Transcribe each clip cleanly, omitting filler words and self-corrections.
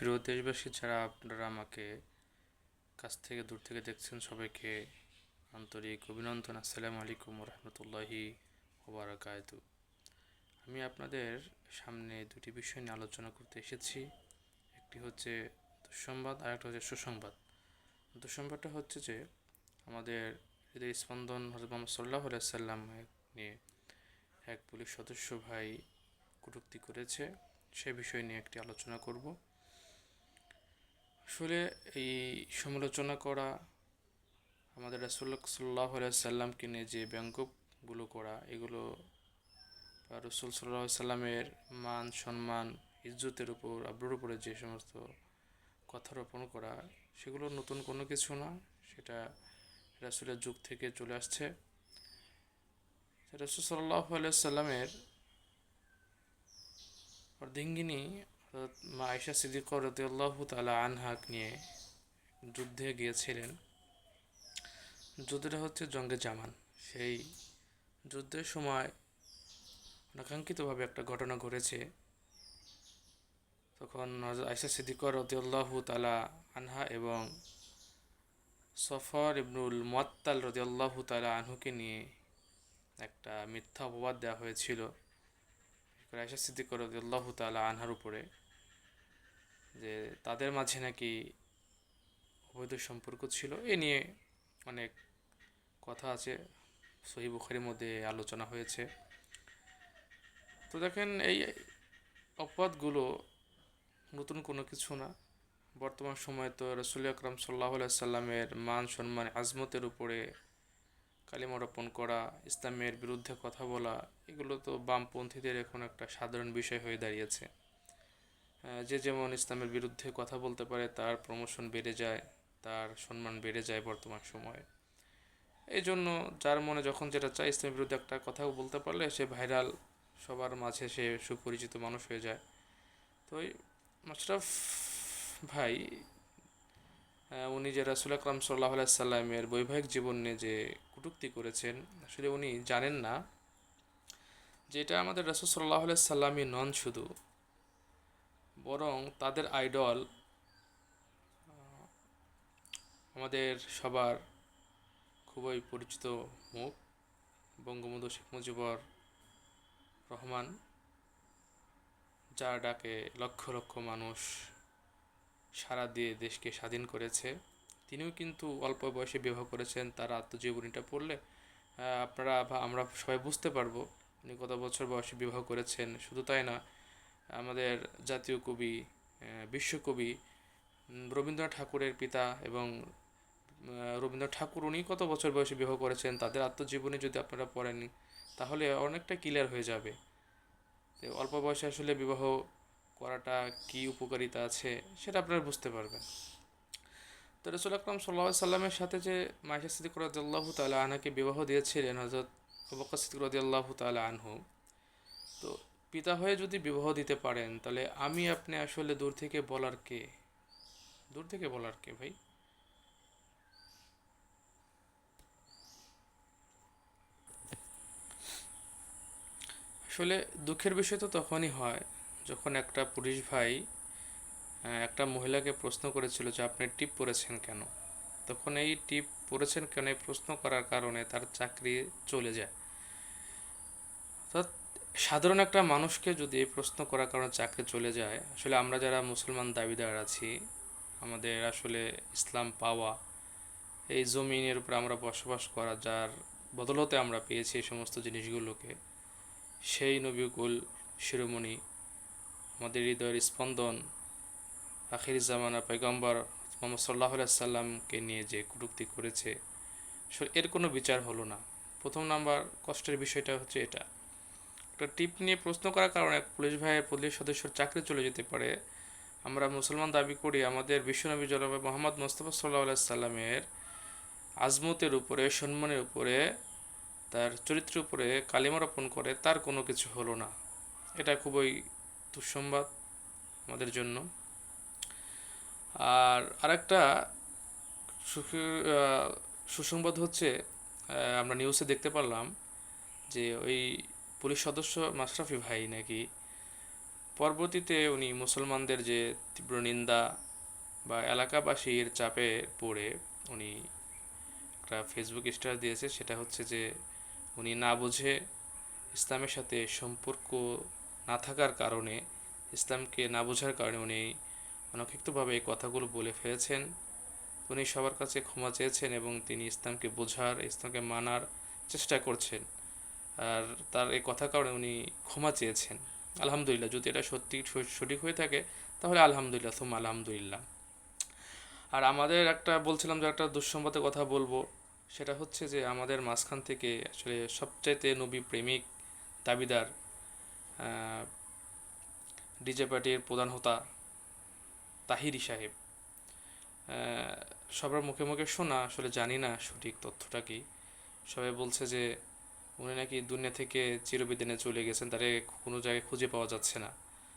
প্রিয় দেশবাসী, যারা আপনারা আমাকে কাছ থেকে দূর থেকে দেখছেন, সবাইকে আন্তরিক অভিনন্দন। আসসালামু আলাইকুম রহমতুল্লাহি ওবারাকাতু। আমি আপনাদের সামনে দুটি বিষয় নিয়ে আলোচনা করতে এসেছি। একটি হচ্ছে দুঃসংবাদ আর একটা হচ্ছে সুসংবাদ। দুঃসংবাদটা হচ্ছে যে আমাদের হৃদয় স্পন্দন হযরত মুহাম্মদ সাল্লাল্লাহু আলাইহি সাল্লাম নিয়ে এক পুলিশ সদস্য ভাই কটূক্তি করেছে। সে বিষয় নিয়ে একটি আলোচনা করব। আসলে এই সমালোচনা করা, আমাদের রাসূলুল্লাহ সাল্লাল্লাহু আলাইহি সাল্লামকে নিয়ে যে ব্যঙ্গগুলো করা, এগুলো রাসূল সাল্লাল্লাহু আলাইহি সাল্লামের মান সম্মান ইজ্জতের উপর আবরুর উপরে যে সমস্ত কথা রোপণ করা, সেগুলো নতুন কোনো কিছু না। সেটা রাসূলের যুগ থেকে চলে আসছে। রাসূল সাল্লাল্লাহু আলাইহি সাল্লামের অর্ধাঙ্গিনী হযরত মা আয়েশা সিদ্দিকা রাদিয়াল্লাহু তাআলা আনহা নিয়ে যুদ্ধে গিয়েছিলেন। যুদ্ধটা হচ্ছে জঙ্গে জামান। সেই যুদ্ধের সময় অনাকাঙ্ক্ষিতভাবে একটা ঘটনা ঘটেছে। তখন হযরত আয়েশা সিদ্দিকা রাদিয়াল্লাহু তাআলা আনহা এবং সফর ইবনুল মুআত্তাল রাদিয়াল্লাহু তাআলা আনহুকে নিয়ে একটা মিথ্যা অপবাদ দেওয়া হয়েছিল আয়েশা সিদ্দিকা রাদিয়াল্লাহু তাআলা আনহার উপরে, যে তাদের মাঝে নাকি অবৈধ সম্পর্ক ছিল। এ নিয়ে অনেক কথা আছে, সহিহ বুখারীর মধ্যে আলোচনা হয়েছে। তো দেখেন, এই অপবাদগুলো নতুন কোনো কিছু না। বর্তমান সময়ে তো রাসূল আকরাম সাল্লাল্লাহু আলাইহি সাল্লামের মান সম্মান আজমতের উপরে কালিমা রোপণ করা, ইসলামের বিরুদ্ধে কথা বলা, এগুলো তো বামপন্থীদের এখন একটা সাধারণ বিষয় হয়ে দাঁড়িয়েছে। যে যেমন ইসলামের বিরুদ্ধে কথা বলতে পারে, তার প্রমোশন বেড়ে যায়, তার সম্মান বেড়ে যায় বর্তমান সময়ে। এই জন্য যার মনে যখন যেটা চায়, ইসলামের বিরুদ্ধে একটা কথাও বলতে পারলে সে ভাইরাল, সবার মাঝে সে সুপরিচিত মানুষ হয়ে যায়। তো এই মাশরাফি ভাই, উনি যে রাসূল আকরাম সাল্লাল্লাহু আলাইহি সাল্লামের বৈবাহিক জীবন নিয়ে যে কটূক্তি করেছেন, আসলে উনি জানেন না যে এটা আমাদের রাসূল সাল্লাল্লাহু আলাইহি সাল্লামই নন শুধু, বরং তাদের আইডল, আমাদের সবার খুবই পরিচিত মুখ, বঙ্গবন্ধু শেখ মুজিবুর রহমান, যার ডাকে লক্ষ লক্ষ মানুষ সাড়া দিয়ে দেশকে স্বাধীন করেছে। তিনিও কিন্তু অল্প বয়সে বিবাহ করেছেন। তার আত্মজীবনীটা পড়লে আপনারা বা আমরা সবাই বুঝতে পারবো উনি কত বছর বয়সে বিবাহ করেছেন। শুধু তাই না, আমাদের জাতীয় কবি, বিশ্বকবি রবীন্দ্রনাথ ঠাকুরের পিতা এবং রবীন্দ্রনাথ ঠাকুর, উনি কত বছর বয়সে বিবাহ করেছেন, তাদের আত্মজীবনী যদি আপনারা পড়েন তাহলে অনেকটা ক্লিয়ার হয়ে যাবে যে অল্প বয়সে আসলে বিবাহ করাটা কী উপকারিতা আছে, সেটা আপনারা বুঝতে পারবেন। তো রাসূল আকরাম সাল্লাল্লাহু আলাইহি সাল্লামের সাথে যে আয়েশা সিদ্দিকা রাদিয়াল্লাহু তাআলা আনহাকে বিবাহ দিয়েছিলেন হযরত আবু বকর সিদ্দিক রাদিয়াল্লাহু তাআলা আনহু, তো পিতা হয়ে যদি বিবাহ দিতে পারেন, তাহলে আমি আপনি আসলে দূর থেকে বলার কে? দূর থেকে বলার কে ভাই? আসলে দুঃখের বিষয় তো তখনই হয় যখন একটা পুলিশ ভাই একটা মহিলাকে প্রশ্ন করেছিল যে আপনি টিপ পরেছেন কেন। তখন এই টিপ পরেছেন কেন এই প্রশ্ন করার কারণে তার চাকরি চলে যায়। অর্থাৎ সাধারণ একটা মানুষকে যদি এই প্রশ্ন করার কারণে চাকরি চলে যায়, আসলে আমরা যারা মুসলমান দাবিদার আছি, আমাদের আসলে ইসলাম পাওয়া, এই জমিনের উপর আমরা বসবাস করা, যার বদলতে আমরা পেয়েছি এই সমস্ত জিনিসগুলোকে, সেই নবীকুল শিরোমণি, আমাদের হৃদয়ের স্পন্দন, আখির জামানা পয়গম্বর মুহাম্মদ সাল্লাল্লাহু আলাইহি সাল্লামকে নিয়ে যে কটূক্তি করেছে, এর কোনো বিচার হলো না। প্রথম নাম্বার কষ্টের বিষয়টা হচ্ছে এটা, একটা টিপ নিয়ে প্রশ্ন করার কারণে এক পুলিশ সদস্যর চাকরি চলে যেতে পারে। আমরা মুসলমান দাবি করি আমাদের বিশ্বনবী জনাবে মোহাম্মদ মুস্তাফা সাল্লাল্লাহু আলাইহি সাল্লামের আজমতের উপরে, সম্মানের উপরে, তার চরিত্রের উপরে কালিমা রোপণ করে, তার কোনো কিছু হলো না। এটা খুবই দুঃসংবাদ আমাদের জন্য। আর আরেকটা সুসংবাদ হচ্ছে, আমরা নিউজে দেখতে পারলাম যে ওই পুলিশ সদস্য মাশরাফি ভাই নাকি পরবর্তীতে উনি মুসলমানদের যে তীব্র নিন্দা বা এলাকাবাসীর চাপে পড়ে উনি একটা ফেসবুক স্ট্যাটাস দিয়েছে, সেটা হচ্ছে যে উনি না বুঝে ইসলামের সাথে সম্পর্ক না থাকার কারণে, ইসলামকে না বোঝার কারণে উনি অনভিজ্ঞভাবে এই কথাগুলো বলে ফেলেছেন। উনি সবার কাছে ক্ষমা চেয়েছেন এবং তিনি ইসলামকে বোঝার, ইসলামকে মানার চেষ্টা করছেন। আর তার এই কথার কারণে উনি ক্ষমা চেয়েছেন। আলহামদুলিল্লাহ, যদি এটা সত্যি সঠিক হয়ে থাকে তাহলে আলহামদুলিল্লাহ, সুম্মা আলহামদুলিল্লাহ। আর আমাদের একটা বলছিলাম যে একটা দুঃসংবাদের কথা বলবো, সেটা হচ্ছে যে আমাদের মাঝখান থেকে আসলে সবচাইতে নবী প্রেমিক দাবিদার ডিজে পার্টির প্রধান হোতা তাহিরি সাহেব, সবার মুখে মুখে শোনা, আসলে জানি না সঠিক তথ্যটা কি, সবাই বলছে যে উনি নাকি দুনিয়া থেকে চিরবিদানে চলে গেছেন, তারে কোনো জায়গায় খুঁজে পাওয়া যাচ্ছে না।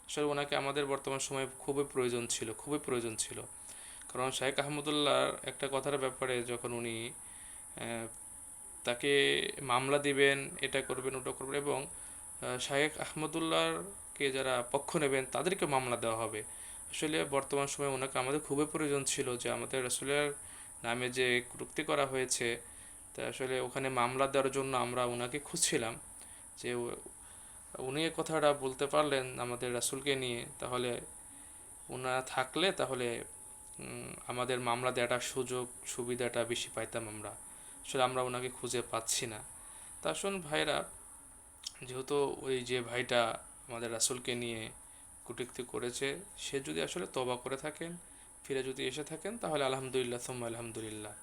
আসলে ওনাকে আমাদের বর্তমান সময়ে খুবই প্রয়োজন ছিল, খুবই প্রয়োজন ছিল। কারণ শাহেখ আহমদুল্লাহর একটা কথার ব্যাপারে যখন উনি তাকে মামলা দিবেন, এটা করবেন ওটা করবেন, এবং শাহেখ আহমদুল্লাহকে যারা পক্ষ নেবেন তাদেরকে মামলা দেওয়া হবে। আসলে বর্তমান সময়ে ওনাকে আমাদের খুবই প্রয়োজন ছিল, যে আমাদের রাসূলের নামে যে কটূক্তি করা হয়েছে, তা আসলে ওখানে মামলা দেওয়ার জন্য আমরা ওনাকে খুঁজছিলাম, যে উনি এ কথাটা বলতে পারলেন আমাদের রাসূলকে নিয়ে, তাহলে ওনারা থাকলে তাহলে আমাদের মামলা দেওয়াটার সুযোগ সুবিধাটা বেশি পাইতাম আমরা। আসলে আমরা ওনাকে খুঁজে পাচ্ছি না। তা শুন ভাইরা, যেহেতু ওই যে ভাইটা আমাদের রাসূলকে নিয়ে কটূক্তি করেছে, সে যদি আসলে তওবা করে থাকেন, ফিরে যদি এসে থাকেন, তাহলে আলহামদুলিল্লাহ সুম্মা আলহামদুলিল্লাহ।